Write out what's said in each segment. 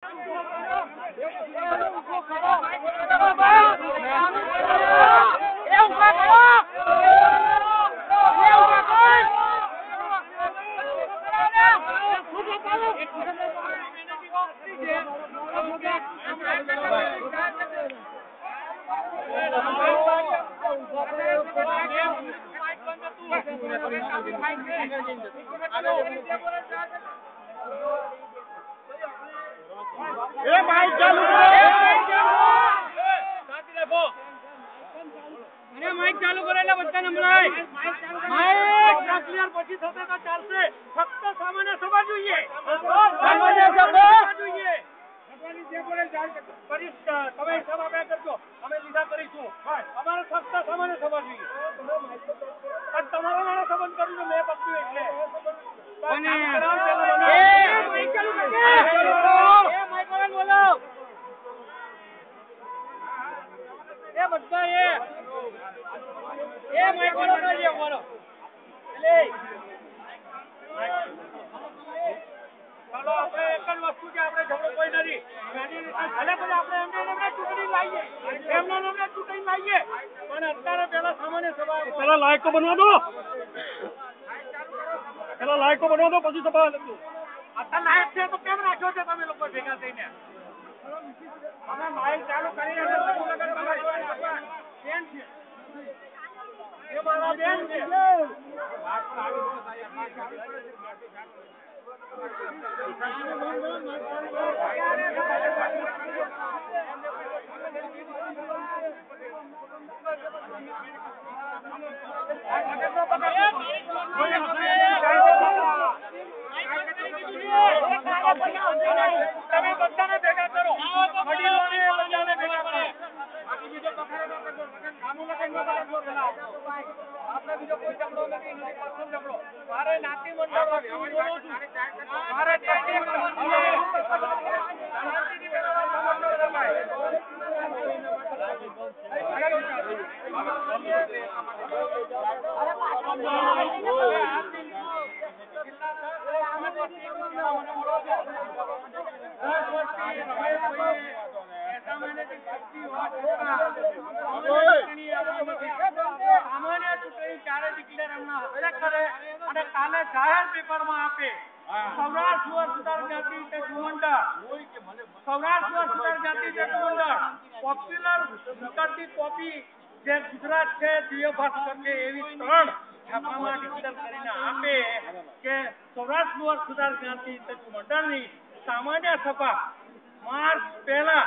Mike ચાલુ કરો એટલે બધાને સંભળાય. માઈક ક્લિયર પછી થશે તો ચાલશે. ફક્ત સામાન્ય સભા જોઈએ. સામાન્ય સભા જોઈએ. તમે હિસાબ આપણે કરજો. અમે લીધા કરીશું. અમારે ફક્ત સામાન્ય સભા જોઈએ. તમારા નાના સંબંધ કરું છું મેં પકડ્યું એટલે. માઈક ચાલુ કરો. માઈક બોલો. એ બધા એ માઈક બોલો કરજો બોલો. ચાલો આપણે એક જ વસ્તુ કે આપણે ઝઘડો કોઈ નથી. ભલે ભલે આપણે એમને ચૂંટણી લાવીએ. એમને ચૂંટણી લાવીએ. પણ અત્યારે પેલા સામાન્ય સભા પેલા લાયકો બનવા દો. પછી સભા લખજો. અત્યારે લાયક છે તો કેમ રાખ્યો છે તમે લોકો ભેગા થઈને? અમે માઇક ચાલુ કરીને બેન છે. એ મારા બેન છે. તમે બધાને ભેગા કરો. વડીલોને બધાને ભેગા કરો. બાકી બીજો પકડેલો કામું લગાવીને આપણે બીજો કોઈ ઝઘડો નથી. ઝઘડો મારે નાતી મંડળ બોલું છું. મારે સામાન્ય ચૂંટણી ક્યારે ડિક્લેર એમના હસ્તે કરે અને કાલે જાહેર પેપરમાં આપે. સૌરાષ્ટ્ર સુધાર જાતિ સૌરાષ્ટ્ર સુધાર જાતિ પોપ્યુલર ઉતરતી કોપી જે ગુજરાત છે દિવ્ય ભાસ્કર છે એવી 3 છાપામાં ડિક્લેર કરીને આપે કે સૌરાષ્ટ્ર સુધાર જાતિ મંડળની સામાન્ય સભા માર્ચ પહેલા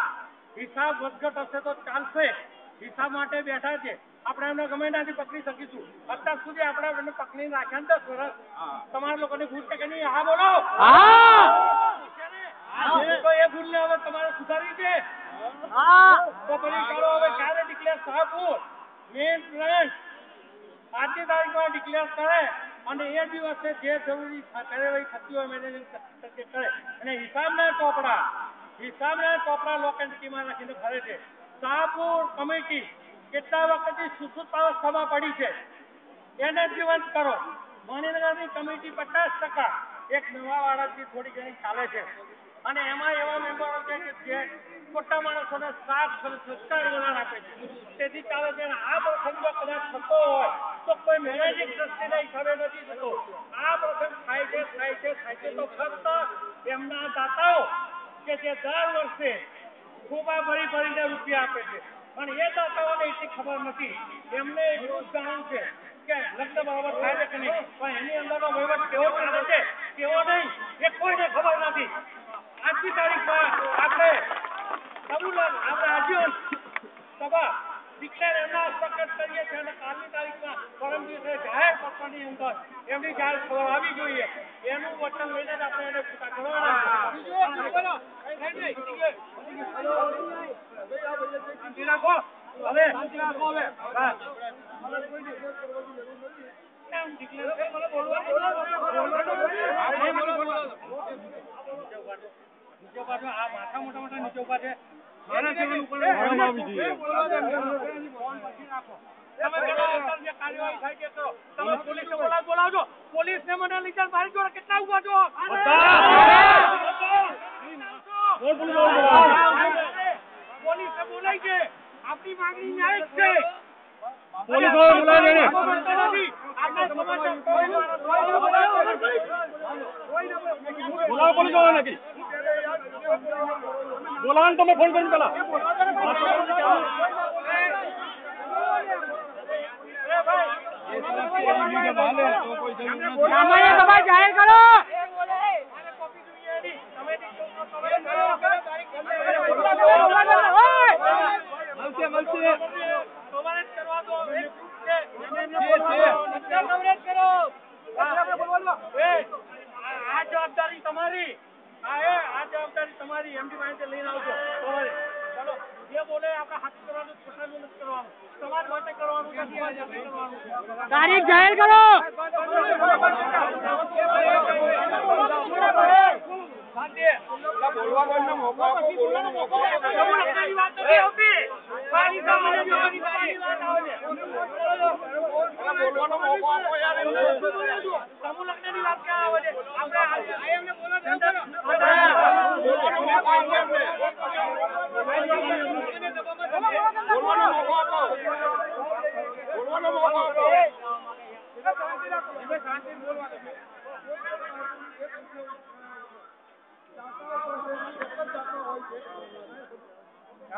હિસાબ વધઘટ હશે તો ચાલશે. હિસાબ માટે બેઠા છે. આપણે એમને ગમે ત્યાંથી પકડી શકીશું. અત્યાર સુધી આપણે એમને પકડી રાખ્યા 10 વર્ષ. તમારા લોકોની ભૂલ છે કે નહીં? હા બોલો. તો એ ભૂલને હવે તમારે સુધારી છે. તો પછી ચાલો હવે ક્યારે ડિક્લેર શાહપુર મેઇન પ્લાન્ટ આજની તારીખમાં ડિક્લેર કરે અને એ દિવસે જે જરૂરી કાર્યવાહી થતી હોય મેનેજમેન્ટ કરે. અને હિસાબના ચોપડા લોકેન્ટિટીમાં રાખીને ફરે છે. શાહપુર કમિટી કેટલા વખતથી સુસુપ્ત અવસ્થામાં પડી છે એને જીવંત કરો. મણિનગરની કમિટી 50% એક નવા વાળાથી થોડી ઘણી ચાલે છે અને એમાં એવા મેમ્બરો છે કે જે મોટા માણસોને સાથ સત્કાર વલણ આપે છે. તેથી ચાલે છે. આ પ્રસંગ જો કદાચ થતો હોય તો કોઈ મેનેજિંગ ટ્રસ્ટીના હિસાબે નથી થતો. આ પ્રસંગ થાય છે તો ફક્ત એમના દાતાઓ કે જે દર વર્ષે ખોબા ભરીને રૂપિયા આપે છે. પણ એ દાતાઓને એટલી ખબર નથી. એમને એટલું જ જાણવું છે કે લગ્ન બરાબર થાય છે કે નહીં, પણ એની અંદરનો વહીવટ કેવો ચાલે છે કેવો નહીં એ કોઈને ખબર નથી. આજની તારીખમાં આપણે આજીવન સભા ડિક્લેર એમના હસ્તગત કરીએ છીએ અને કાલની તારીખમાં પરમ દિવસે જાહેર પત્રની અંદર એમની જાહેર ખબર આવી જોઈએ. એનું વચન લઈને જ આપણે એને પૂરા કરવાના. આ માથા મોટા નીચે ઉભા છે. તમે પોલીસને બોલાવજો. પોલીસને મને લીધા મારી જોડે કેટલા ઉભા છો? પોલીસે બોલાય છે, આપણી માંગણી ન્યાયિક છે. પોલીસ વાળા બોલાવે છે. બોલાવો પોલીસ વાળા નથી. બોલાવો તમે ફોન કરીને પેલા. સામાન્ય સભા જાહેર કરો. આ જવાબદારી તમારી, આ જવાબદારી તમારી. એમડી પાસે લઈને આવજો. ચલો, જે બોલે આપણે હાથ કરવાનું, ખોટાનું નથી કરવાનું. સમાજ માટે કરવાનું, સમાજ માટે કરવાનું. તારીખ જાહેર કરો.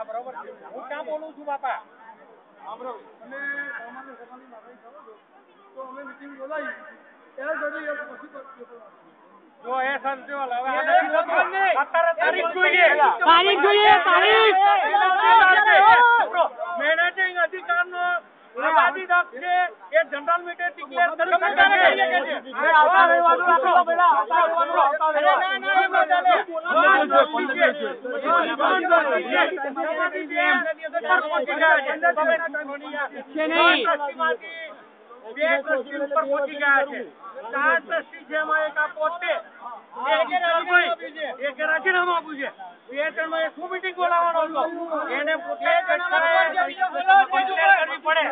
બરોબર છે. હું ક્યાં બોલું છું બાપા? જો એ સંજોલ હવે અત્યારે તારીખ જોઈએ. તારીખ જોઈએ. તારીખ મેનેજિંગ અધિકારનો આઝાદી હક છે. એ જનરલ મીટિંગ ડિક્લેર કરી પહોંચી ગયા છે. 4 ટ્રસ્ટી છે, એમાં એક આ પોતે એક રાજીનામું આપ્યું છે. 2 જણનો એક મીટિંગ બોલાવવાનો હતો, એને પોતે કરવી પડે.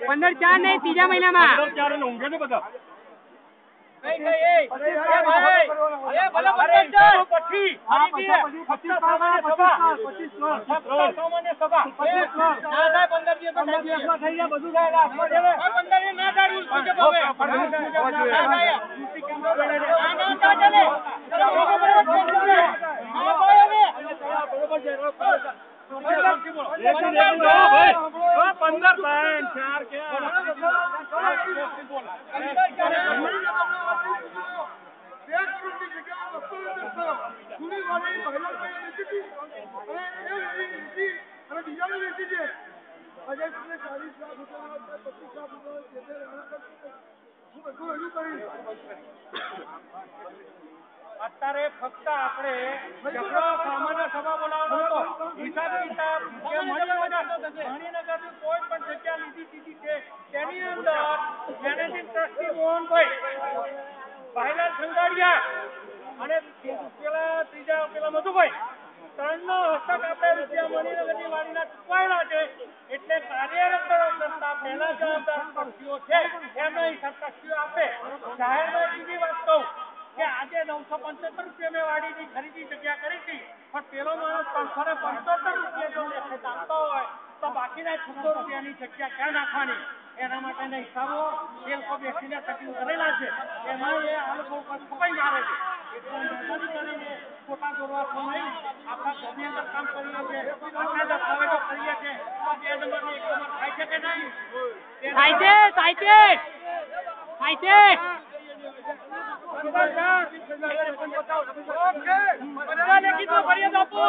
પંદર 4 નહીં, ત્રીજા મહિનામાં. ઊંઘે છે બધા. સામાન્ય સભા અત્યારે ફક્ત આપણે ઝઘડો સામાન્ય સભા બોલાવવાનો હતો. હિસાબ કિતાબ કે મણિનગરની કોઈ પણ જગ્યા લીધી દીધી છે તેની અંદર મેનેજિંગ ટ્રસ્ટી મોહનભાઈ ભાઈલાલ સંગાડિયા અને પેલા મધુભાઈ 3 નો હસ્તક આપણે રૂપિયા મણિનગરની વાડીના ચૂકવાયેલા છે. એટલે કાર્યરત કરતા પહેલા જવાબદાર ટ્રસ્ટીઓ છે એમના હિસાબ ટ્રસ્ટીઓ આપે. જાહેરમાં બીજી વાત કહું કે આજે 975 રૂપિયા મેં વાડીની ખરીદી જગ્યા કરી હતી, પણ પેલો માણસ 375 રૂપિયા જો લેખિત આપતો હોય તો બાકીના 600 રૂપિયાની જગ્યા ક્યાં નાખવાની? એના માટેના હિસાબો એ લોકો બેસીને સેટિંગ કરેલા છે. એમાં એ આ લોકો ઉપર કપાઈ મારે છે. એટલે મહેરબાની કરીને ખોટા દોરવા નહીં. આપણા ઘરની અંદર કામ કરીએ છીએ, આપણે દસ્તાવેજો કરીએ છીએ. 2 નંબરની 1 નંબર થાય છે કે નહીં? થાય છે. થાય છે. થાય છે. ઓકે, બધા લેખિતમાં ફરિયાદ આપો.